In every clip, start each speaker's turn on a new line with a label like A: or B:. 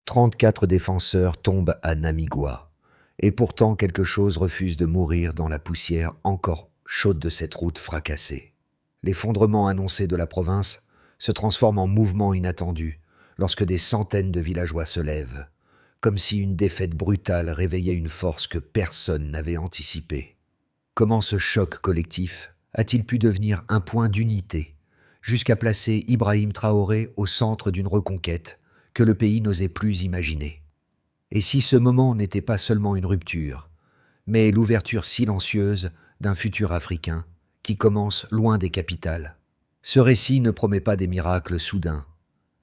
A: 34 défenseurs tombent à Namigua. Et pourtant quelque chose refuse de mourir dans la poussière encore chaude de cette route fracassée. L'effondrement annoncé de la province se transforme en mouvement inattendu lorsque des centaines de villageois se lèvent, comme si une défaite brutale réveillait une force que personne n'avait anticipée. Comment ce choc collectif a-t-il pu devenir un point d'unité, jusqu'à placer Ibrahim Traoré au centre d'une reconquête que le pays n'osait plus imaginer? Et si ce moment n'était pas seulement une rupture, mais l'ouverture silencieuse d'un futur africain qui commence loin des capitales? Ce récit ne promet pas des miracles soudains,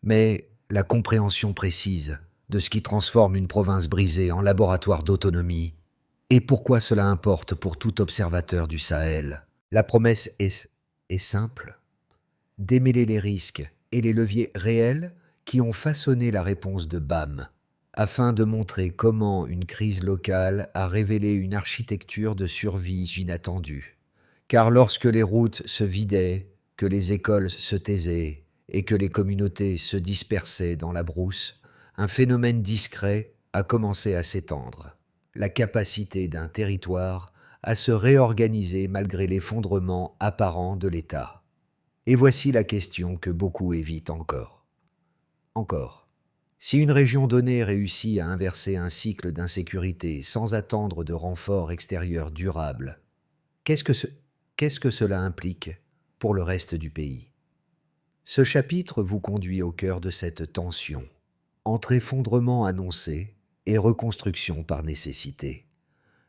A: mais la compréhension précise de ce qui transforme une province brisée en laboratoire d'autonomie. Et pourquoi cela importe pour tout observateur du Sahel? La promesse est simple: démêler les risques et les leviers réels qui ont façonné la réponse de BAM, afin de montrer comment une crise locale a révélé une architecture de survie inattendue. Car lorsque les routes se vidaient, que les écoles se taisaient et que les communautés se dispersaient dans la brousse, un phénomène discret a commencé à s'étendre: la capacité d'un territoire à se réorganiser malgré l'effondrement apparent de l'État. Et voici la question que beaucoup évitent encore. Si une région donnée réussit à inverser un cycle d'insécurité sans attendre de renforts extérieurs durables, qu'est-ce que cela implique pour le reste du pays? Ce chapitre vous conduit au cœur de cette tension, entre effondrement annoncé et reconstruction par nécessité,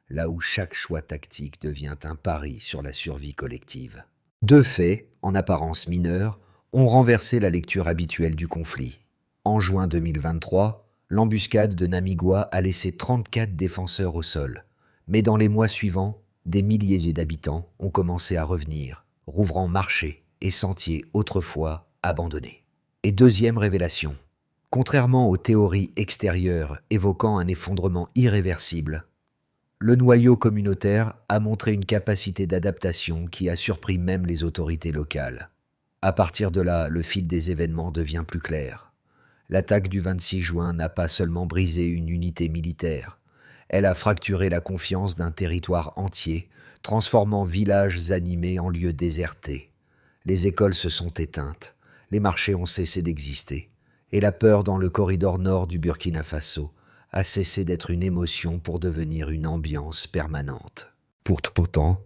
A: là où chaque choix tactique devient un pari sur la survie collective. Deux faits, en apparence mineurs, ont renversé la lecture habituelle du conflit. En juin 2023, l'embuscade de Namigua a laissé 34 défenseurs au sol. Mais dans les mois suivants, des milliers d'habitants ont commencé à revenir, rouvrant marchés et sentiers autrefois abandonnés. Et deuxième révélation: contrairement aux théories extérieures évoquant un effondrement irréversible, le noyau communautaire a montré une capacité d'adaptation qui a surpris même les autorités locales. À partir de là, le fil des événements devient plus clair. L'attaque du 26 juin n'a pas seulement brisé une unité militaire, elle a fracturé la confiance d'un territoire entier, transformant villages animés en lieux désertés. Les écoles se sont éteintes, les marchés ont cessé d'exister, et la peur dans le corridor nord du Burkina Faso a cessé d'être une émotion pour devenir une ambiance permanente. Pourtant,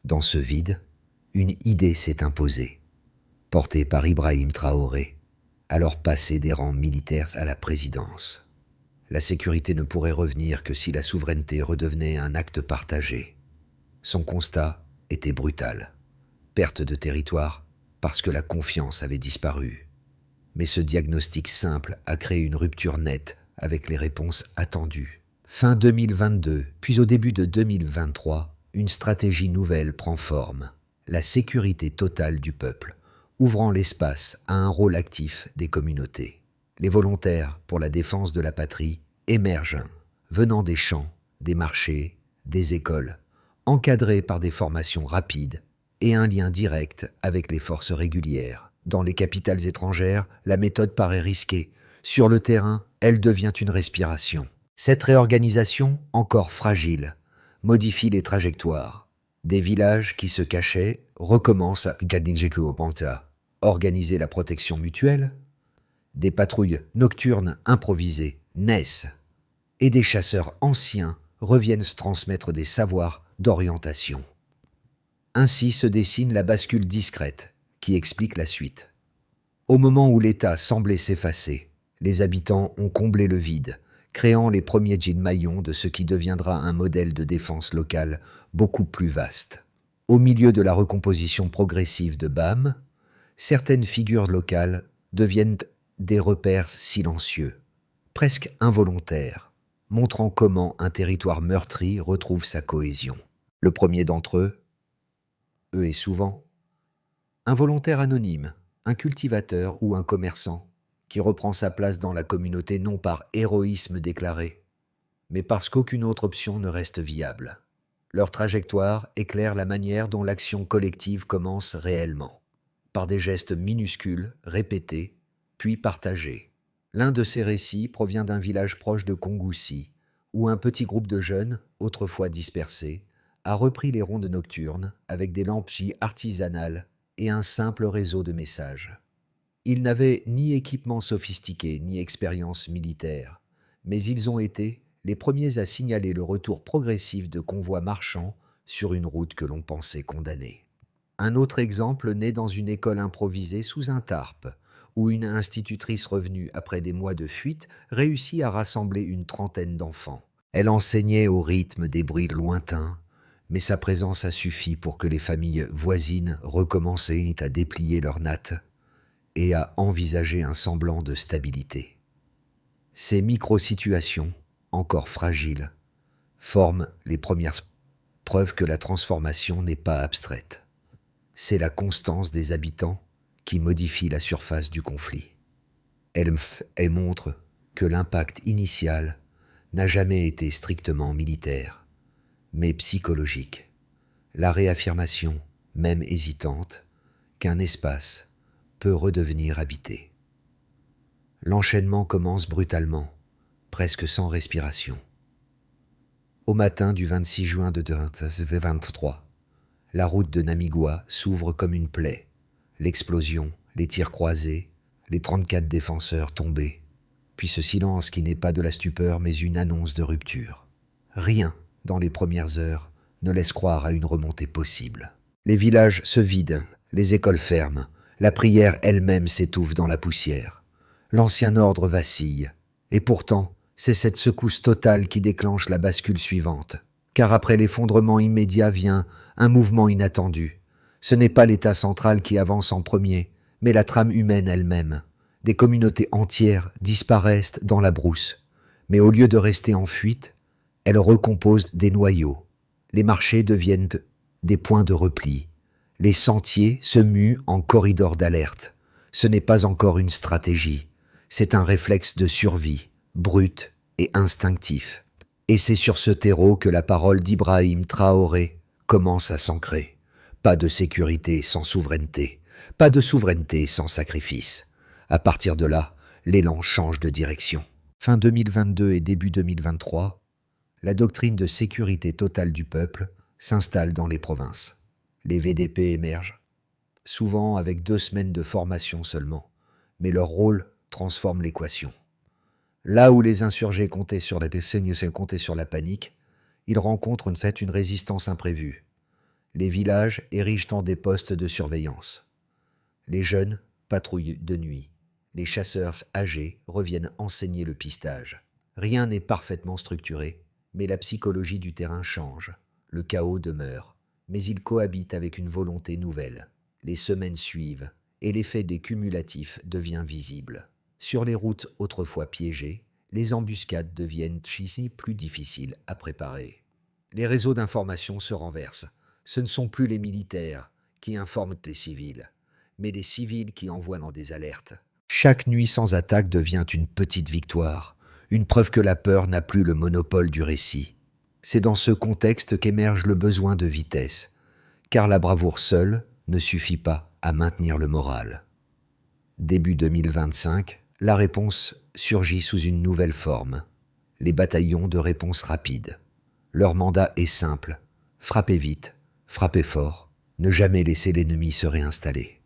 A: dans ce vide, une idée s'est imposée, portée par Ibrahim Traoré, alors passé des rangs militaires à la présidence. La sécurité ne pourrait revenir que si la souveraineté redevenait un acte partagé. Son constat était brutal: perte de territoire parce que la confiance avait disparu. Mais ce diagnostic simple a créé une rupture nette avec les réponses attendues. Fin 2022, puis au début de 2023, une stratégie nouvelle prend forme: la sécurité totale du peuple, ouvrant l'espace à un rôle actif des communautés. Les volontaires pour la défense de la patrie émergent, venant des champs, des marchés, des écoles, encadrés par des formations rapides et un lien direct avec les forces régulières. Dans les capitales étrangères, la méthode paraît risquée. Sur le terrain, elle devient une respiration. Cette réorganisation, encore fragile, modifie les trajectoires. Des villages qui se cachaient recommencent à organiser la protection mutuelle. Des patrouilles nocturnes improvisées naissent. Et des chasseurs anciens reviennent se transmettre des savoirs d'orientation. Ainsi se dessine la bascule discrète qui explique la suite. Au moment où l'État semblait s'effacer, les habitants ont comblé le vide, créant les premiers maillons de ce qui deviendra un modèle de défense locale beaucoup plus vaste. Au milieu de la recomposition progressive de BAM, certaines figures locales deviennent des repères silencieux, presque involontaires, montrant comment un territoire meurtri retrouve sa cohésion. Le premier d'entre eux est souvent un volontaire anonyme, un cultivateur ou un commerçant qui reprend sa place dans la communauté non par héroïsme déclaré, mais parce qu'aucune autre option ne reste viable. Leur trajectoire éclaire la manière dont l'action collective commence réellement, par des gestes minuscules, répétés, puis partagés. L'un de ces récits provient d'un village proche de Kongoussi, où un petit groupe de jeunes, autrefois dispersés, a repris les rondes nocturnes avec des lampes artisanales et un simple réseau de messages. Ils n'avaient ni équipement sophistiqué ni expérience militaire, mais ils ont été les premiers à signaler le retour progressif de convois marchands sur une route que l'on pensait condamnée. Un autre exemple naît dans une école improvisée sous un tarp, où une institutrice revenue après des mois de fuite réussit à rassembler une trentaine d'enfants. Elle enseignait au rythme des bruits lointains, mais sa présence a suffi pour que les familles voisines recommencent à déplier leurs nattes et à envisager un semblant de stabilité. Ces micro-situations, encore fragiles, forment les premières preuves que la transformation n'est pas abstraite. C'est la constance des habitants qui modifie la surface du conflit. Elle montre que l'impact initial n'a jamais été strictement militaire, mais psychologique. La réaffirmation, même hésitante, qu'un espace peut redevenir habité. L'enchaînement commence brutalement, presque sans respiration. Au matin du 26 juin de 2023, la route de Namigua s'ouvre comme une plaie. L'explosion, les tirs croisés, les 34 défenseurs tombés, puis ce silence qui n'est pas de la stupeur mais une annonce de rupture. Rien, dans les premières heures, ne laisse croire à une remontée possible. Les villages se vident, les écoles ferment, la prière elle-même s'étouffe dans la poussière. L'ancien ordre vacille, et pourtant, c'est cette secousse totale qui déclenche la bascule suivante. Car après l'effondrement immédiat vient un mouvement inattendu. Ce n'est pas l'État central qui avance en premier, mais la trame humaine elle-même. Des communautés entières disparaissent dans la brousse, mais au lieu de rester en fuite, elles recomposent des noyaux. Les marchés deviennent des points de repli. Les sentiers se muent en corridors d'alerte. Ce n'est pas encore une stratégie, c'est un réflexe de survie, brut et instinctif. Et c'est sur ce terreau que la parole d'Ibrahim Traoré commence à s'ancrer. Pas de sécurité sans souveraineté, pas de souveraineté sans sacrifice. À partir de là, l'élan change de direction. Fin 2022 et début 2023, la doctrine de sécurité totale du peuple s'installe dans les provinces. Les VDP émergent, souvent avec 2 semaines de formation seulement, mais leur rôle transforme l'équation. Là où les insurgés comptaient sur la panique, ils rencontrent une résistance imprévue. Les villages érigent en des postes de surveillance. Les jeunes patrouillent de nuit. Les chasseurs âgés reviennent enseigner le pistage. Rien n'est parfaitement structuré, mais la psychologie du terrain change. Le chaos demeure, mais il cohabite avec une volonté nouvelle. Les semaines suivent, et l'effet des cumulatifs devient visible. Sur les routes autrefois piégées, les embuscades deviennent plus difficiles à préparer. Les réseaux d'information se renversent. Ce ne sont plus les militaires qui informent les civils, mais les civils qui envoient dans des alertes. Chaque nuit sans attaque devient une petite victoire, une preuve que la peur n'a plus le monopole du récit. C'est dans ce contexte qu'émerge le besoin de vitesse, car la bravoure seule ne suffit pas à maintenir le moral. Début 2025, la réponse surgit sous une nouvelle forme. Les bataillons de réponse rapide. Leur mandat est simple, frapper vite, frapper fort, ne jamais laisser l'ennemi se réinstaller.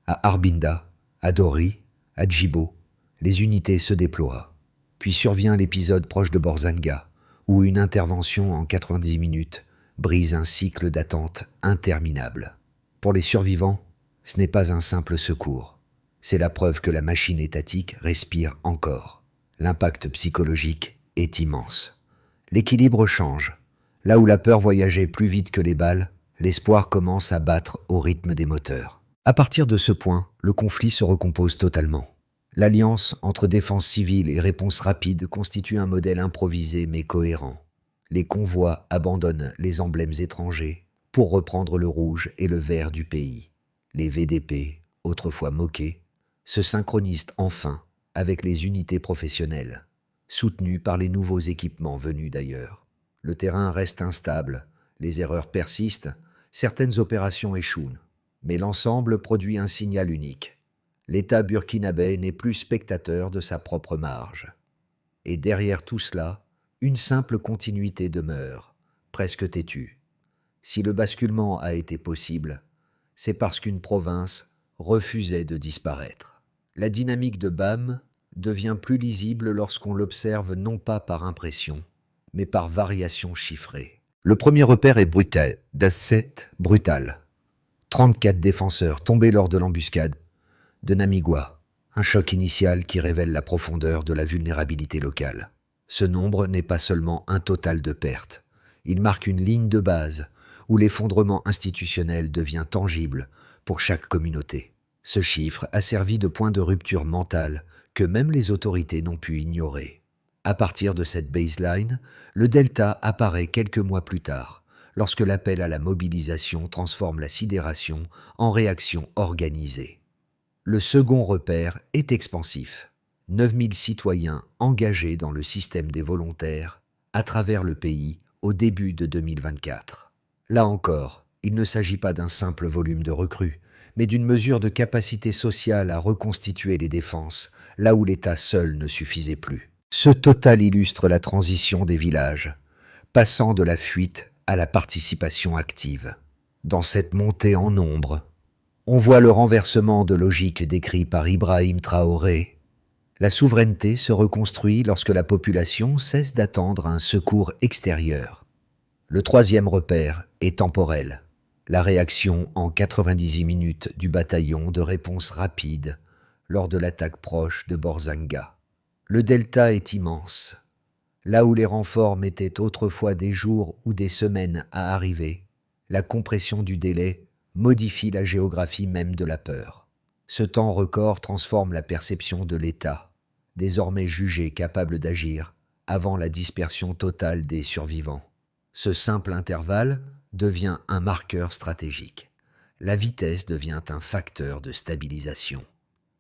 A: À Arbinda, à Dori, à Djibo, les unités se déploient. Puis survient l'épisode proche de Borzanga, où une intervention en 90 minutes brise un cycle d'attente interminable. Pour les survivants, ce n'est pas un simple secours. C'est la preuve que la machine étatique respire encore. L'impact psychologique est immense. L'équilibre change. Là où la peur voyageait plus vite que les balles, l'espoir commence à battre au rythme des moteurs. À partir de ce point, le conflit se recompose totalement. L'alliance entre défense civile et réponse rapide constitue un modèle improvisé mais cohérent. Les convois abandonnent les emblèmes étrangers pour reprendre le rouge et le vert du pays. Les VDP, autrefois moqués, se synchronisent enfin avec les unités professionnelles, soutenues par les nouveaux équipements venus d'ailleurs. Le terrain reste instable, les erreurs persistent, certaines opérations échouent, mais l'ensemble produit un signal unique. L'État burkinabé n'est plus spectateur de sa propre marge. Et derrière tout cela, une simple continuité demeure, presque têtue. Si le basculement a été possible, c'est parce qu'une province refusait de disparaître. La dynamique de BAM devient plus lisible lorsqu'on l'observe non pas par impression, mais par variation chiffrée. Le premier repère est brutal, d'asset brutal. 34 défenseurs tombés lors de l'embuscade de Namigua, un choc initial qui révèle la profondeur de la vulnérabilité locale. Ce nombre n'est pas seulement un total de pertes, il marque une ligne de base où l'effondrement institutionnel devient tangible pour chaque communauté. Ce chiffre a servi de point de rupture mentale que même les autorités n'ont pu ignorer. À partir de cette baseline, le delta apparaît quelques mois plus tard, lorsque l'appel à la mobilisation transforme la sidération en réaction organisée. Le second repère est expansif. 9000 citoyens engagés dans le système des volontaires à travers le pays au début de 2024. Là encore, il ne s'agit pas d'un simple volume de recrues, mais d'une mesure de capacité sociale à reconstituer les défenses, là où l'État seul ne suffisait plus. Ce total illustre la transition des villages, passant de la fuite à la participation active. Dans cette montée en nombre, on voit le renversement de logique décrit par Ibrahim Traoré. La souveraineté se reconstruit lorsque la population cesse d'attendre un secours extérieur. Le troisième repère est temporel. La réaction en 98 minutes du bataillon de réponse rapide lors de l'attaque proche de Borzanga. Le delta est immense. Là où les renforts mettaient autrefois des jours ou des semaines à arriver, la compression du délai modifie la géographie même de la peur. Ce temps record transforme la perception de l'État, désormais jugé capable d'agir avant la dispersion totale des survivants. Ce simple intervalle devient un marqueur stratégique. La vitesse devient un facteur de stabilisation.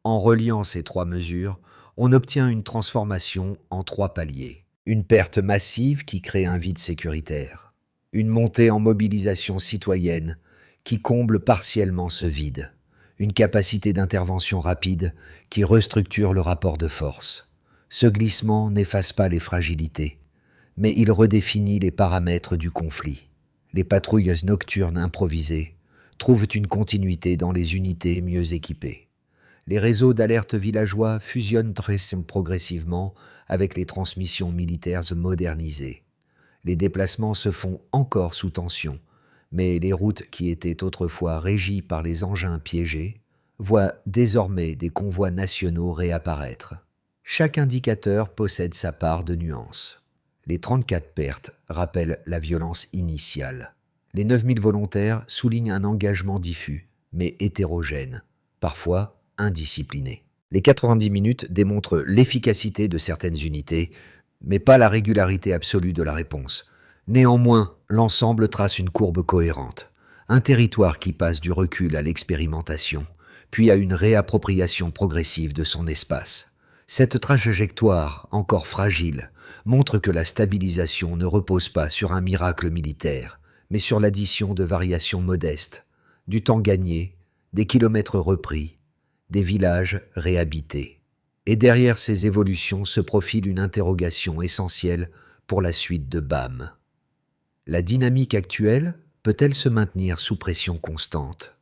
A: En reliant ces trois mesures, on obtient une transformation en trois paliers. Une perte massive qui crée un vide sécuritaire. Une montée en mobilisation citoyenne qui comble partiellement ce vide. Une capacité d'intervention rapide qui restructure le rapport de force. Ce glissement n'efface pas les fragilités, mais il redéfinit les paramètres du conflit. Les patrouilles nocturnes improvisées trouvent une continuité dans les unités mieux équipées. Les réseaux d'alerte villageois fusionnent très progressivement avec les transmissions militaires modernisées. Les déplacements se font encore sous tension, mais les routes qui étaient autrefois régies par les engins piégés voient désormais des convois nationaux réapparaître. Chaque indicateur possède sa part de nuances. Les 34 pertes rappellent la violence initiale. Les 9000 volontaires soulignent un engagement diffus, mais hétérogène, parfois indiscipliné. Les 90 minutes démontrent l'efficacité de certaines unités, mais pas la régularité absolue de la réponse. Néanmoins, l'ensemble trace une courbe cohérente. Un territoire qui passe du recul à l'expérimentation, puis à une réappropriation progressive de son espace. Cette trajectoire, encore fragile, montre que la stabilisation ne repose pas sur un miracle militaire, mais sur l'addition de variations modestes, du temps gagné, des kilomètres repris, des villages réhabités. Et derrière ces évolutions se profile une interrogation essentielle pour la suite de BAM. La dynamique actuelle peut-elle se maintenir sous pression constante?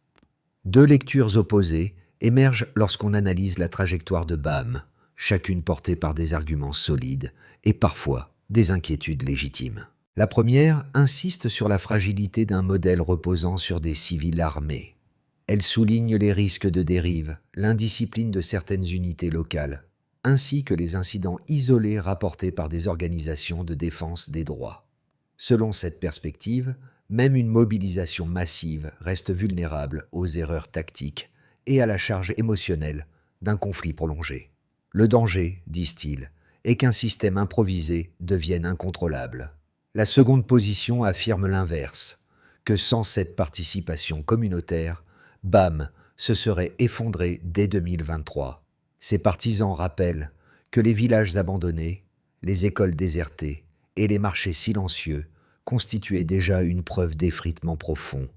A: Deux lectures opposées émergent lorsqu'on analyse la trajectoire de BAM, chacune portée par des arguments solides et parfois des inquiétudes légitimes. La première insiste sur la fragilité d'un modèle reposant sur des civils armés. Elle souligne les risques de dérive, l'indiscipline de certaines unités locales, ainsi que les incidents isolés rapportés par des organisations de défense des droits. Selon cette perspective, même une mobilisation massive reste vulnérable aux erreurs tactiques et à la charge émotionnelle d'un conflit prolongé. Le danger, disent-ils, est qu'un système improvisé devienne incontrôlable. La seconde position affirme l'inverse, que sans cette participation communautaire, BAM se serait effondré dès 2023. Ces partisans rappellent que les villages abandonnés, les écoles désertées et les marchés silencieux constituaient déjà une preuve d'effritement profond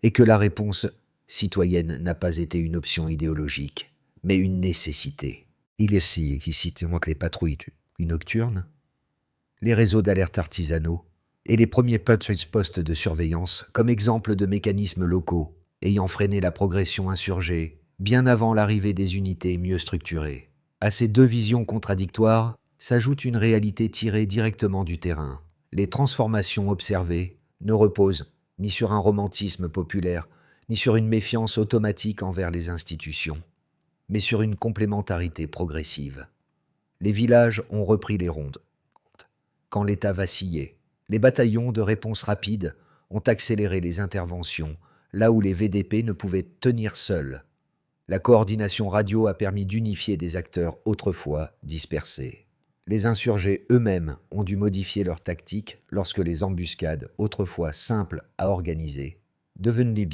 A: et que la réponse citoyenne n'a pas été une option idéologique, mais une nécessité. Il est ici moins que les patrouilles nocturnes, les réseaux d'alerte artisanaux et les premiers postes de surveillance comme exemple de mécanismes locaux ayant freiné la progression insurgée bien avant l'arrivée des unités mieux structurées. À ces deux visions contradictoires s'ajoute une réalité tirée directement du terrain. Les transformations observées ne reposent ni sur un romantisme populaire, ni sur une méfiance automatique envers les institutions, mais sur une complémentarité progressive. Les villages ont repris les rondes. Quand l'État vacillait, les bataillons de réponse rapide ont accéléré les interventions là où les VDP ne pouvaient tenir seuls. La coordination radio a permis d'unifier des acteurs autrefois dispersés. Les insurgés eux-mêmes ont dû modifier leurs tactiques lorsque les embuscades, autrefois simples à organiser, devenaient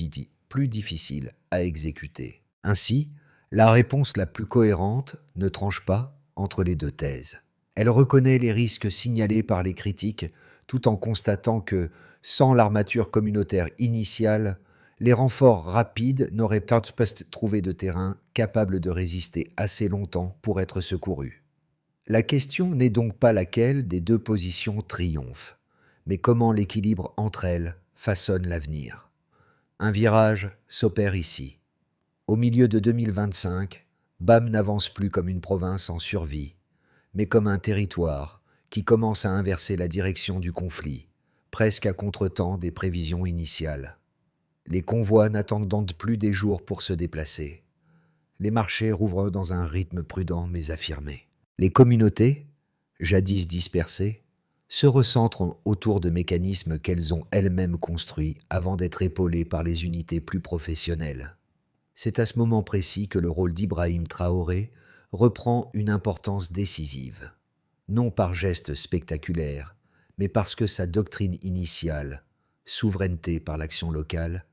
A: plus difficiles à exécuter. Ainsi, la réponse la plus cohérente ne tranche pas entre les deux thèses. Elle reconnaît les risques signalés par les critiques tout en constatant que, sans l'armature communautaire initiale, les renforts rapides n'auraient peut-être pas trouvé de terrain capable de résister assez longtemps pour être secourus. La question n'est donc pas laquelle des deux positions triomphe, mais comment l'équilibre entre elles façonne l'avenir. Un virage s'opère ici. Au milieu de 2025, BAM n'avance plus comme une province en survie, mais comme un territoire qui commence à inverser la direction du conflit, presque à contretemps des prévisions initiales. Les convois n'attendent donc plus des jours pour se déplacer. Les marchés rouvrent dans un rythme prudent mais affirmé. Les communautés, jadis dispersées, se recentrent autour de mécanismes qu'elles ont elles-mêmes construits avant d'être épaulées par les unités plus professionnelles. C'est à ce moment précis que le rôle d'Ibrahim Traoré reprend une importance décisive, non par geste spectaculaire, mais parce que sa doctrine initiale, souveraineté par l'action locale,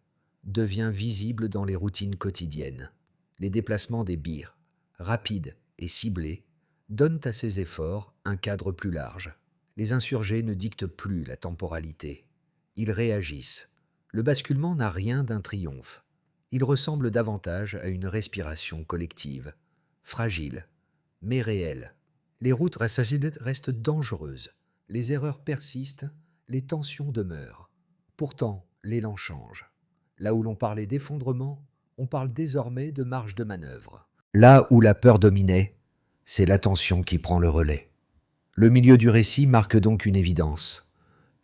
A: devient visible dans les routines quotidiennes. Les déplacements des birs, rapides et ciblés, donnent à ces efforts un cadre plus large. Les insurgés ne dictent plus la temporalité. Ils réagissent. Le basculement n'a rien d'un triomphe. Il ressemble davantage à une respiration collective, fragile, mais réelle. Les routes restent dangereuses, les erreurs persistent, les tensions demeurent. Pourtant, l'élan change. Là où l'on parlait d'effondrement, on parle désormais de marge de manœuvre. Là où la peur dominait, c'est l'attention qui prend le relais. Le milieu du récit marque donc une évidence.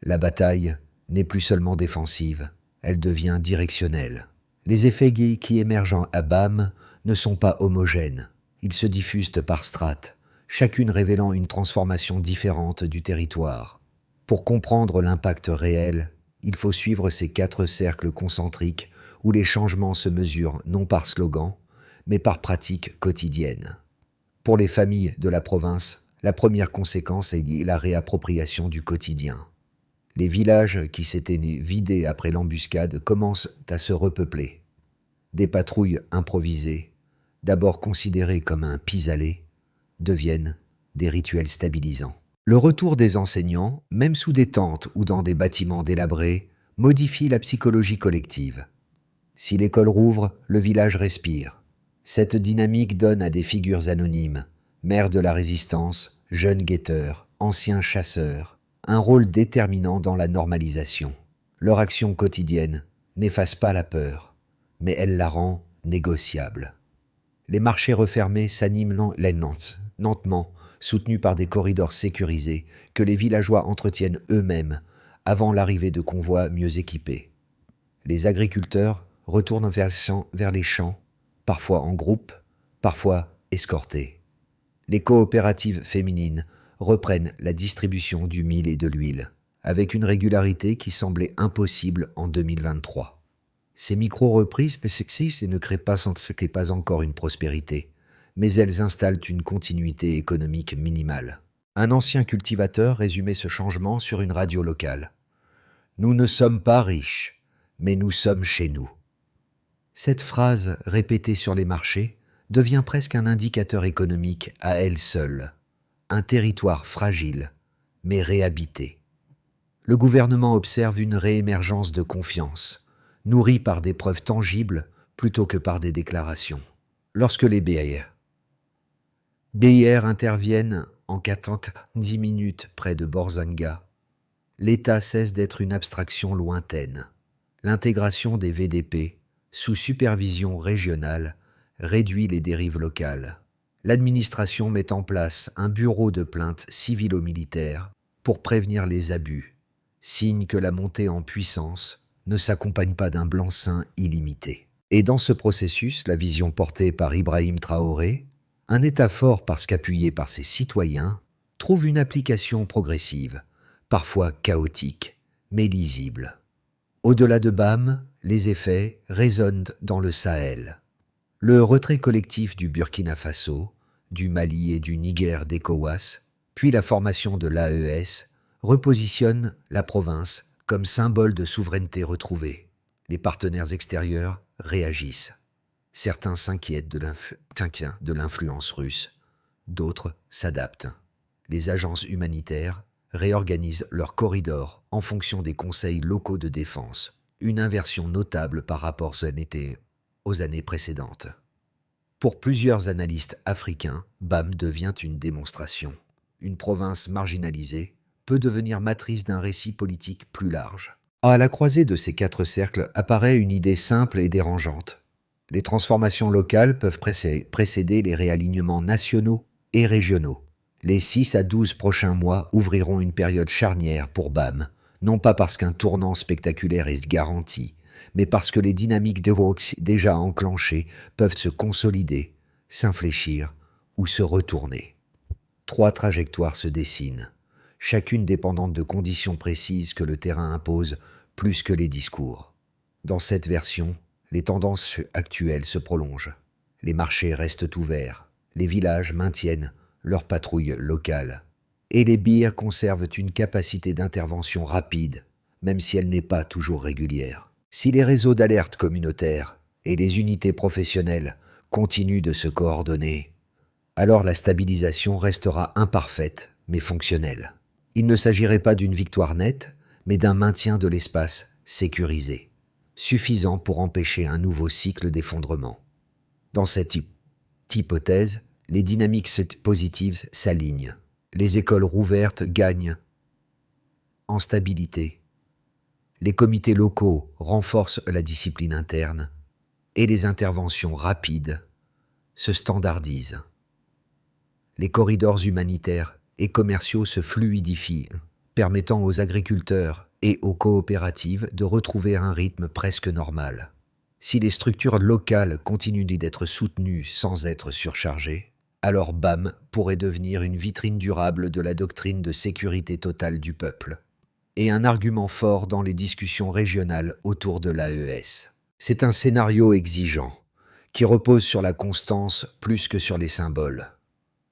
A: La bataille n'est plus seulement défensive, elle devient directionnelle. Les effets qui émergent à BAM ne sont pas homogènes. Ils se diffusent par strates, chacune révélant une transformation différente du territoire. Pour comprendre l'impact réel, il faut suivre ces 4 cercles concentriques où les changements se mesurent non par slogan, mais par pratiques quotidiennes. Pour les familles de la province, la première conséquence est la réappropriation du quotidien. Les villages qui s'étaient vidés après l'embuscade commencent à se repeupler. Des patrouilles improvisées, d'abord considérées comme un pis-aller, deviennent des rituels stabilisants. Le retour des enseignants, même sous des tentes ou dans des bâtiments délabrés, modifie la psychologie collective. Si l'école rouvre, le village respire. Cette dynamique donne à des figures anonymes, mères de la résistance, jeunes guetteurs, anciens chasseurs, un rôle déterminant dans la normalisation. Leur action quotidienne n'efface pas la peur, mais elle la rend négociable. Les marchés refermés s'animent lentement, soutenus par des corridors sécurisés que les villageois entretiennent eux-mêmes avant l'arrivée de convois mieux équipés. Les agriculteurs retournent vers les champs, parfois en groupe, parfois escortés. Les coopératives féminines reprennent la distribution du mil et de l'huile, avec une régularité qui semblait impossible en 2023. Ces micro-reprises persistent et ne créent pas encore une prospérité, mais elles installent une continuité économique minimale. Un ancien cultivateur résumait ce changement sur une radio locale. « Nous ne sommes pas riches, mais nous sommes chez nous. » Cette phrase, répétée sur les marchés, devient presque un indicateur économique à elle seule. Un territoire fragile, mais réhabité. Le gouvernement observe une réémergence de confiance, nourrie par des preuves tangibles plutôt que par des déclarations. Lorsque les BR interviennent en 10 minutes près de Borzanga, l'État cesse d'être une abstraction lointaine. L'intégration des VDP, sous supervision régionale, réduit les dérives locales. L'administration met en place un bureau de plainte civilo-militaire pour prévenir les abus, signe que la montée en puissance ne s'accompagne pas d'un blanc-seing illimité. Et dans ce processus, la vision portée par Ibrahim Traoré, un État fort parce qu'appuyé par ses citoyens, trouve une application progressive, parfois chaotique, mais lisible. Au-delà de BAM, les effets résonnent dans le Sahel. Le retrait collectif du Burkina Faso, du Mali et du Niger d'ECOWAS, puis la formation de l'AES, repositionnent la province comme symbole de souveraineté retrouvée. Les partenaires extérieurs réagissent. Certains s'inquiètent de l'influence russe, d'autres s'adaptent. Les agences humanitaires réorganisent leurs corridors en fonction des conseils locaux de défense, une inversion notable par rapport aux années précédentes. Pour plusieurs analystes africains, BAM devient une démonstration. Une province marginalisée peut devenir matrice d'un récit politique plus large. À la croisée de ces 4 cercles apparaît une idée simple et dérangeante. Les transformations locales peuvent précéder les réalignements nationaux et régionaux. Les 6 à 12 prochains mois ouvriront une période charnière pour BAM, non pas parce qu'un tournant spectaculaire est garanti, mais parce que les dynamiques déjà enclenchées peuvent se consolider, s'infléchir ou se retourner. 3 trajectoires se dessinent, chacune dépendante de conditions précises que le terrain impose plus que les discours. Dans cette version, les tendances actuelles se prolongent. Les marchés restent ouverts, les villages maintiennent leur patrouille locale, et les BIR conservent une capacité d'intervention rapide, même si elle n'est pas toujours régulière. Si les réseaux d'alerte communautaires et les unités professionnelles continuent de se coordonner, alors la stabilisation restera imparfaite mais fonctionnelle. Il ne s'agirait pas d'une victoire nette, mais d'un maintien de l'espace sécurisé, suffisant pour empêcher un nouveau cycle d'effondrement. Dans cette hypothèse, les dynamiques positives s'alignent. Les écoles rouvertes gagnent en stabilité. Les comités locaux renforcent la discipline interne et les interventions rapides se standardisent. Les corridors humanitaires et commerciaux se fluidifient, permettant aux agriculteurs et aux coopératives de retrouver un rythme presque normal. Si les structures locales continuent d'être soutenues sans être surchargées, alors BAM pourrait devenir une vitrine durable de la doctrine de sécurité totale du peuple, et un argument fort dans les discussions régionales autour de l'AES. C'est un scénario exigeant, qui repose sur la constance plus que sur les symboles.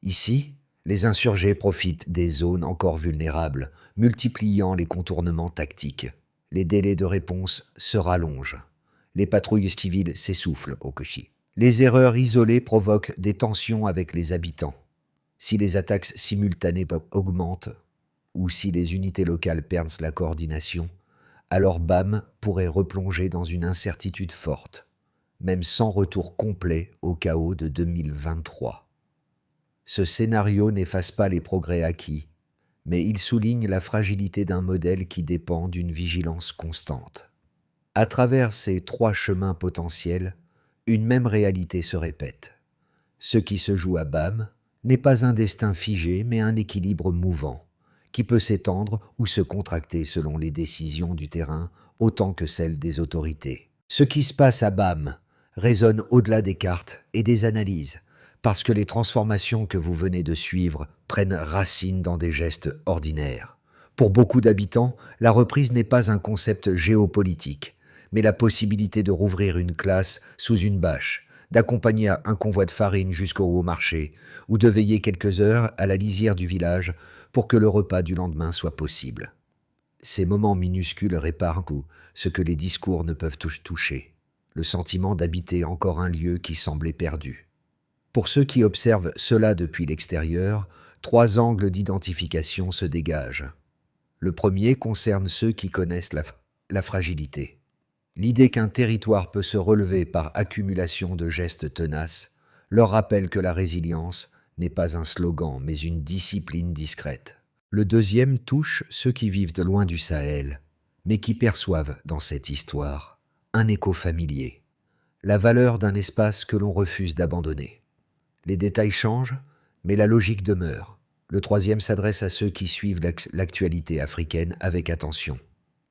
A: Ici, les insurgés profitent des zones encore vulnérables, multipliant les contournements tactiques. Les délais de réponse se rallongent. Les patrouilles civiles s'essoufflent au Kochi. Les erreurs isolées provoquent des tensions avec les habitants. Si les attaques simultanées augmentent, ou si les unités locales perdent la coordination, alors BAM pourrait replonger dans une incertitude forte, même sans retour complet au chaos de 2023. Ce scénario n'efface pas les progrès acquis, mais il souligne la fragilité d'un modèle qui dépend d'une vigilance constante. À travers ces 3 chemins potentiels, une même réalité se répète. Ce qui se joue à BAM n'est pas un destin figé, mais un équilibre mouvant, qui peut s'étendre ou se contracter selon les décisions du terrain autant que celles des autorités. Ce qui se passe à BAM résonne au-delà des cartes et des analyses, parce que les transformations que vous venez de suivre prennent racine dans des gestes ordinaires. Pour beaucoup d'habitants, la reprise n'est pas un concept géopolitique, mais la possibilité de rouvrir une classe sous une bâche, d'accompagner un convoi de farine jusqu'au haut marché, ou de veiller quelques heures à la lisière du village pour que le repas du lendemain soit possible. Ces moments minuscules réparent ce que les discours ne peuvent toucher, le sentiment d'habiter encore un lieu qui semblait perdu. Pour ceux qui observent cela depuis l'extérieur, 3 angles d'identification se dégagent. Le premier concerne ceux qui connaissent la fragilité. L'idée qu'un territoire peut se relever par accumulation de gestes tenaces leur rappelle que la résilience n'est pas un slogan, mais une discipline discrète. Le deuxième touche ceux qui vivent de loin du Sahel, mais qui perçoivent dans cette histoire un écho familier, la valeur d'un espace que l'on refuse d'abandonner. Les détails changent, mais la logique demeure. Le troisième s'adresse à ceux qui suivent l'actualité africaine avec attention.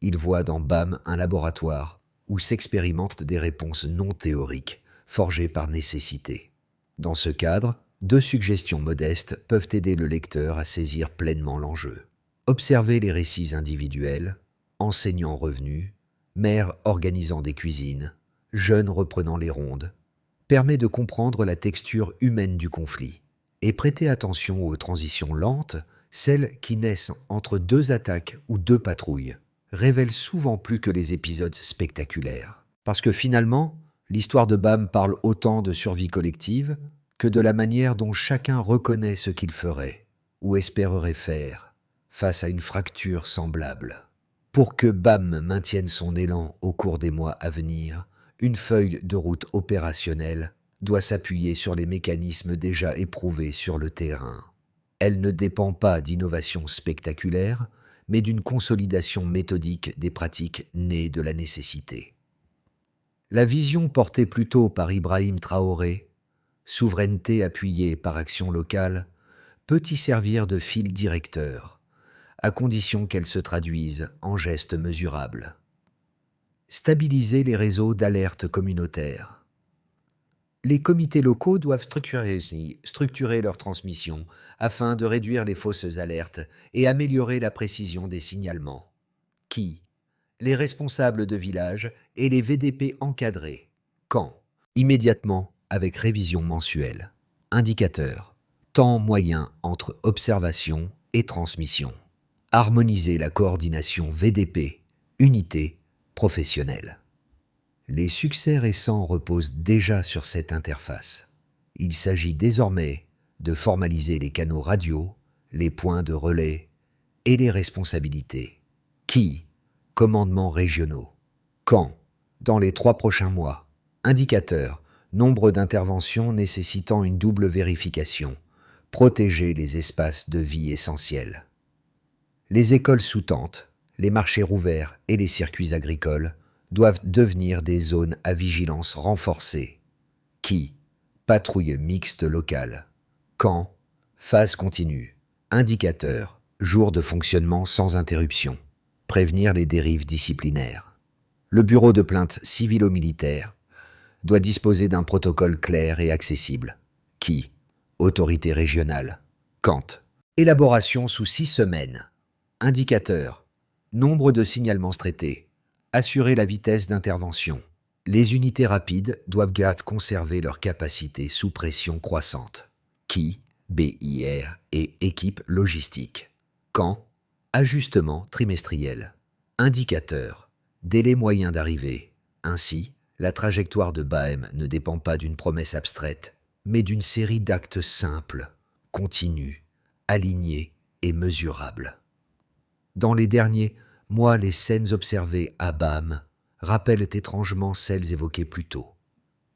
A: Ils voient dans BAM un laboratoire où s'expérimentent des réponses non théoriques, forgées par nécessité. Dans ce cadre, 2 suggestions modestes peuvent aider le lecteur à saisir pleinement l'enjeu. Observer les récits individuels, enseignants revenus, mères organisant des cuisines, jeunes reprenant les rondes, permet de comprendre la texture humaine du conflit et prêter attention aux transitions lentes, celles qui naissent entre 2 attaques ou 2 patrouilles, révèlent souvent plus que les épisodes spectaculaires. Parce que finalement, l'histoire de BAM parle autant de survie collective que de la manière dont chacun reconnaît ce qu'il ferait ou espérerait faire face à une fracture semblable. Pour que BAM maintienne son élan au cours des mois à venir, une feuille de route opérationnelle doit s'appuyer sur les mécanismes déjà éprouvés sur le terrain. Elle ne dépend pas d'innovations spectaculaires, mais d'une consolidation méthodique des pratiques nées de la nécessité. La vision portée plus tôt par Ibrahim Traoré, souveraineté appuyée par action locale, peut y servir de fil directeur, à condition qu'elle se traduise en gestes mesurables. Stabiliser les réseaux d'alerte communautaires. Les comités locaux doivent structurer leur transmission afin de réduire les fausses alertes et améliorer la précision des signalements. Qui? Les responsables de village et les VDP encadrés. Quand? Immédiatement, avec révision mensuelle. Indicateur. Temps moyen entre observation et transmission. Harmoniser la coordination VDP, unité, professionnelle. Les succès récents reposent déjà sur cette interface. Il s'agit désormais de formaliser les canaux radio, les points de relais et les responsabilités. Qui? Commandements régionaux. Quand? Dans les 3 prochains mois. Indicateur. Nombre d'interventions nécessitant une double vérification. Protéger les espaces de vie essentiels. Les écoles sous-tentes, les marchés rouverts et les circuits agricoles doivent devenir des zones à vigilance renforcée. Qui? Patrouille mixte locale. Quand? Phase continue. Indicateur. Jour de fonctionnement sans interruption. Prévenir les dérives disciplinaires. Le bureau de plainte civilo-militaire doit disposer d'un protocole clair et accessible. Qui? Autorité régionale. Quand? Élaboration sous 6 semaines. Indicateur. Nombre de signalements traités. Assurer la vitesse d'intervention. Les unités rapides doivent conserver leur capacité sous pression croissante. Qui? BIR et équipe logistique. Quand? Ajustement trimestriel. Indicateur. Délai moyen d'arrivée. Ainsi, la trajectoire de BAM ne dépend pas d'une promesse abstraite, mais d'une série d'actes simples, continus, alignés et mesurables. Dans les derniers mois, les scènes observées à BAM rappellent étrangement celles évoquées plus tôt.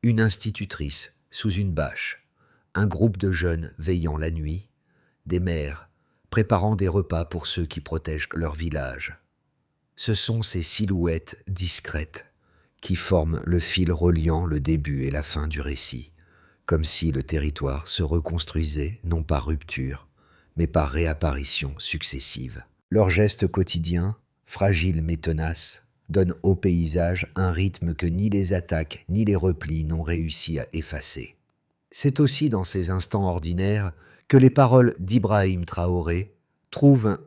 A: Une institutrice sous une bâche, un groupe de jeunes veillant la nuit, des mères préparant des repas pour ceux qui protègent leur village. Ce sont ces silhouettes discrètes qui forment le fil reliant le début et la fin du récit, comme si le territoire se reconstruisait non par rupture, mais par réapparition successive. Leurs gestes quotidiens, fragiles mais tenaces, donnent au paysage un rythme que ni les attaques ni les replis n'ont réussi à effacer. C'est aussi dans ces instants ordinaires que les paroles d'Ibrahim Traoré trouvent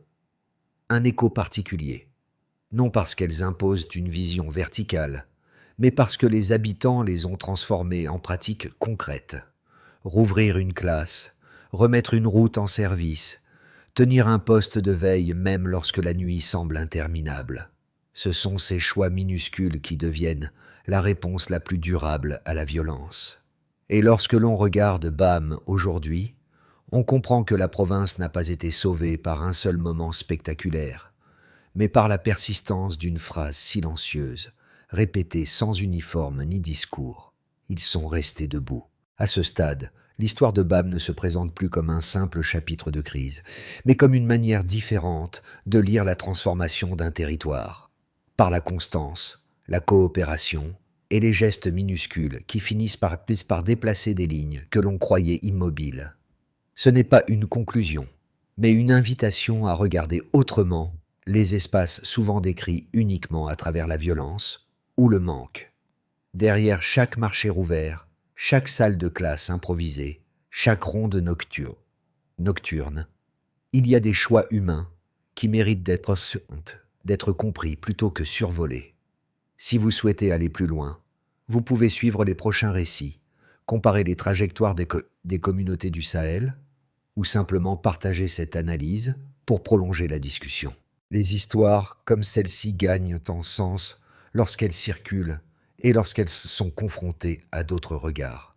A: un écho particulier, non parce qu'elles imposent une vision verticale, mais parce que les habitants les ont transformées en pratiques concrètes. Rouvrir une classe, remettre une route en service, tenir un poste de veille même lorsque la nuit semble interminable. Ce sont ces choix minuscules qui deviennent la réponse la plus durable à la violence. Et lorsque l'on regarde BAM aujourd'hui, on comprend que la province n'a pas été sauvée par un seul moment spectaculaire, mais par la persistance d'une phrase silencieuse, répétée sans uniforme ni discours. Ils sont restés debout. À ce stade, l'histoire de BAM ne se présente plus comme un simple chapitre de crise, mais comme une manière différente de lire la transformation d'un territoire, par la constance, la coopération et les gestes minuscules qui finissent par déplacer des lignes que l'on croyait immobiles. Ce n'est pas une conclusion, mais une invitation à regarder autrement les espaces souvent décrits uniquement à travers la violence ou le manque. Derrière chaque marché rouvert, chaque salle de classe improvisée, chaque ronde nocturne, il y a des choix humains qui méritent d'être compris plutôt que survolés. Si vous souhaitez aller plus loin, vous pouvez suivre les prochains récits, comparer les trajectoires des communautés du Sahel, ou simplement partager cette analyse pour prolonger la discussion. Les histoires comme celle-ci gagnent en sens lorsqu'elles circulent et lorsqu'elles sont confrontées à d'autres regards.